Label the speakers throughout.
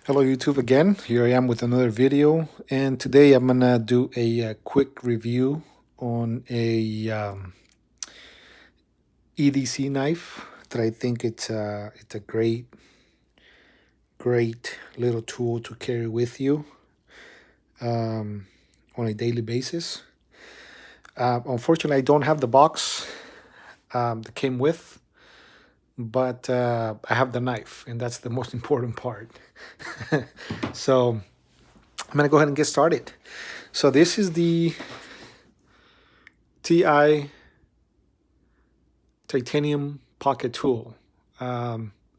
Speaker 1: Hello YouTube again. Here I am with another video, and today I'm gonna do a quick review on a EDC knife that I think it's a great little tool to carry with you um, on a daily basis. Unfortunately, I don't have the box that came with, but I have the knife, and that's the most important part. So I'm gonna go ahead and get started. So this is the TI titanium pocket tool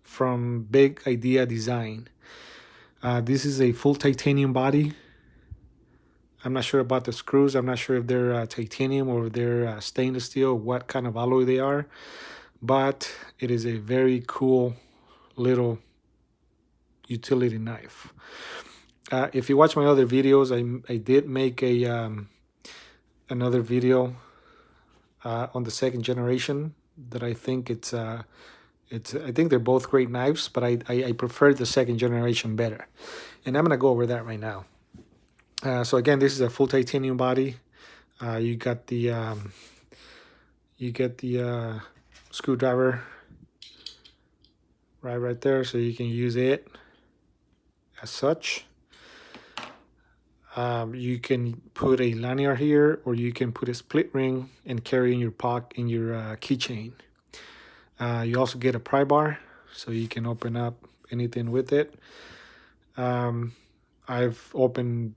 Speaker 1: from Big Idea Design. This is a full titanium body. I'm not sure about the screws. I'm not sure if they're titanium or if they're stainless steel, or what kind of alloy they are, but it is a very cool little utility knife. If you watch my other videos, I did make another video on the second generation that I think I think they're both great knives, but I prefer the second generation better, and I'm gonna go over that right now. So again, this is a full titanium body. You got the screwdriver right there, so you can use it as such. You can put a lanyard here, or you can put a split ring and carry in your pocket in your keychain. You also get a pry bar, so you can open up anything with it. I've opened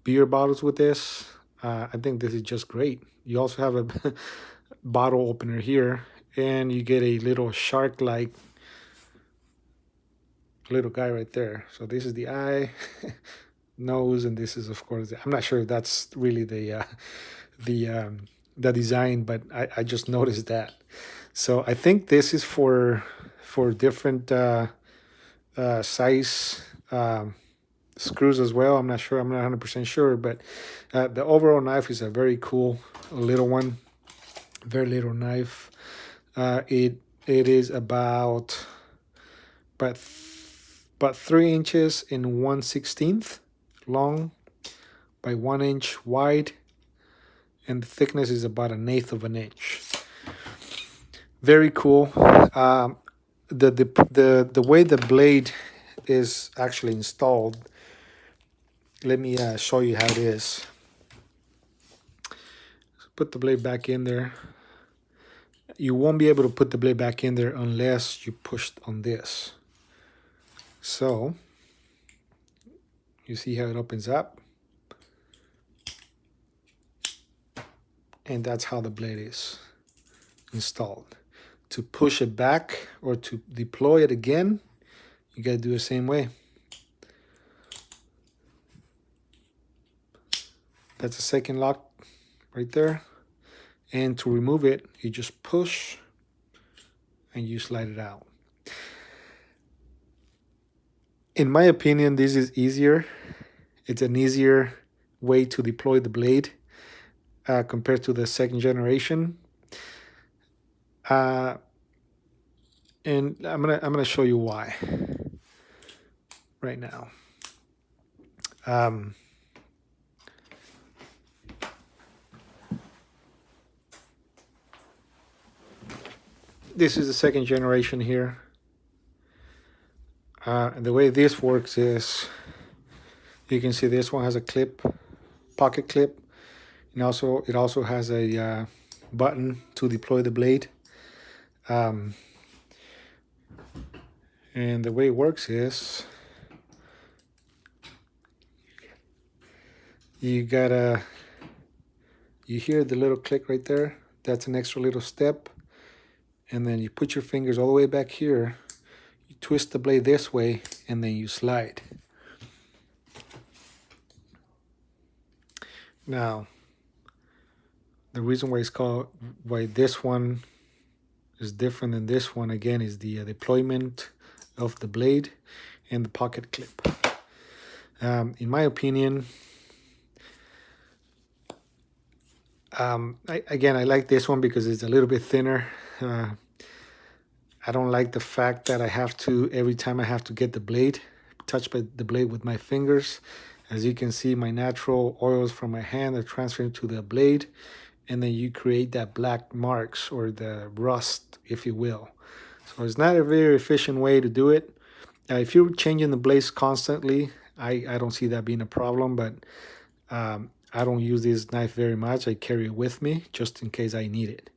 Speaker 1: beer bottles with this. I think this is just great. You also have a bottle opener here, and you get a little shark-like little guy right there. So this is the eye, nose, and this is, of course, I'm not sure if that's really the design, but I just noticed that. So I think this is for different size screws as well. I'm not sure. I'm not 100% sure, but the overall knife is a very cool little one, very little knife. It is about 3 inches and 1/16 long by 1 inch wide, and the thickness is about 1/8 of an inch. Very cool. The way the blade is actually installed, let me show you how it is. Put the blade back in there. You won't be able to put the blade back in there unless you push on this. So you see how it opens up, and that's how the blade is installed. To push it back or to deploy it again, you got to do the same way. That's the second lock right there. And to remove it, you just push and you slide it out. In my opinion, this is easier. It's an easier way to deploy the blade compared to the second generation. And I'm gonna show you why right now. This is the second generation here. And the way this works is, you can see this one has a clip, pocket clip, and it also has a button to deploy the blade. And the way it works is, you hear the little click right there. That's an extra little step. And then you put your fingers all the way back here, you twist the blade this way, and then you slide. Now, the reason why this one is different than this one, again, is the deployment of the blade and the pocket clip. In my opinion, I like this one because it's a little bit thinner. I don't like the fact that every time I have to get the blade touch the blade with my fingers. As you can see, my natural oils from my hand are transferring to the blade, and then you create that black marks or the rust, if you will. So it's not a very efficient way to do it. If you're changing the blades constantly, I don't see that being a problem, but I don't use this knife very much. I carry it with me just in case I need it.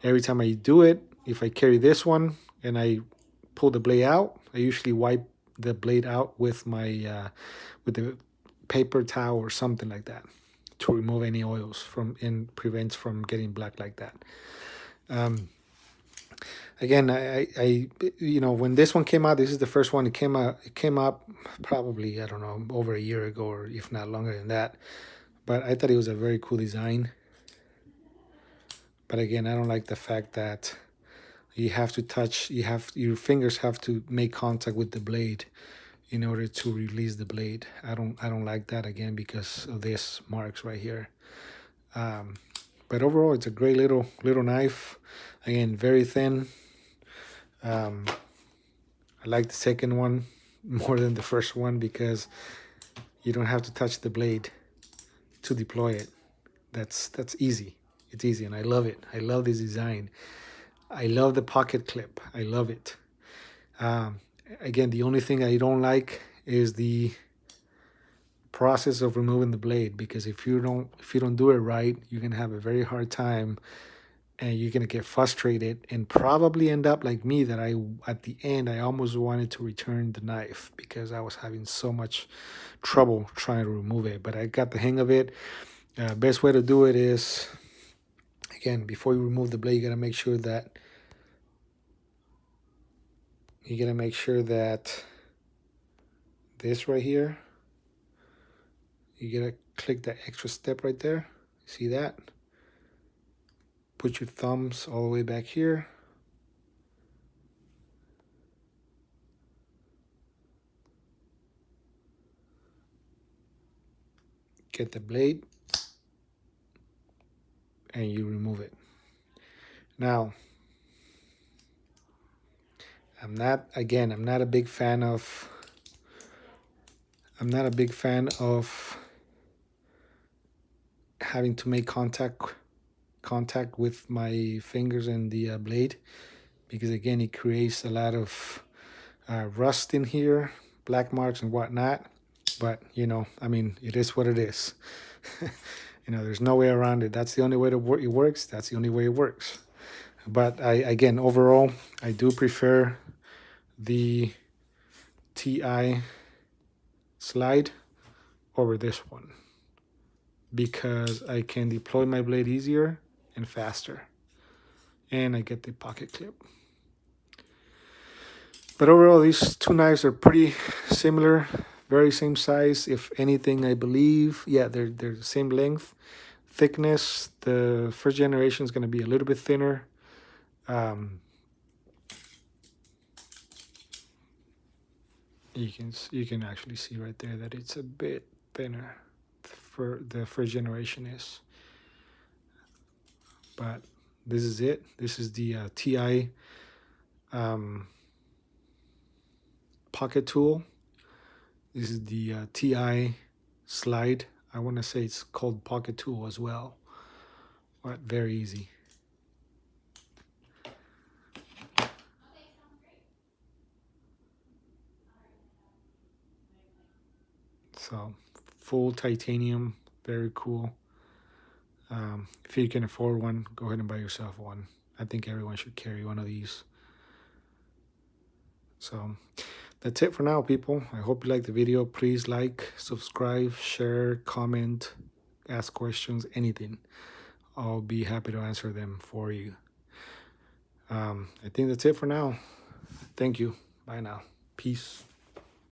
Speaker 1: Every time I do it, if I carry this one and I pull the blade out, I usually wipe the blade out with my with the paper towel or something like that to remove any oils from and prevents from getting black like that. Again, I you know, when this one came out, this is the first one. It came up probably, I don't know, over a year ago, or if not longer than that. But I thought it was a very cool design. But again, I don't like the fact that you have to touch, your fingers have to make contact with the blade in order to release the blade. I don't like that, again, because of this marks right here. But overall, it's a great little knife. Again, very thin. I like the second one more than the first one because you don't have to touch the blade to deploy it. That's easy. It's easy, and I love it. I love this design. I love the pocket clip. I love it. Again, the only thing I don't like is the process of removing the blade, because if you don't do it right, you're gonna have a very hard time, and you're gonna get frustrated and probably end up like me, that at the end I almost wanted to return the knife because I was having so much trouble trying to remove it. But I got the hang of it. Best way to do it is, again, before you remove the blade, you gotta make sure that this right here, you gotta click that extra step right there. See that? Put your thumbs all the way back here. Get the blade, and you remove it. Now, I'm not a big fan of having to make contact with my fingers and the blade, because again, it creates a lot of rust in here, black marks and whatnot. But you know, I mean, it is what it is. You know, there's no way around it. That's the only way it works. That's the only way it works. But again, overall, I do prefer the TI slide over this one, because I can deploy my blade easier and faster, and I get the pocket clip. But overall, these two knives are pretty similar, very same size. If anything, I believe, yeah, they're the same length, thickness. The first generation is going to be a little bit thinner. You can actually see right there that it's a bit thinner. For the first generation is. But this is it. This is the TI pocket tool. This is the TI slide. I want to say it's called pocket tool as well. But very easy. So full titanium, very cool. If you can afford one, go ahead and buy yourself one. I think everyone should carry one of these. So that's it for now, people. I hope you liked the video. Please like, subscribe, share, comment, ask questions, anything. I'll be happy to answer them for you. I think that's it for now. Thank you. Bye now. Peace.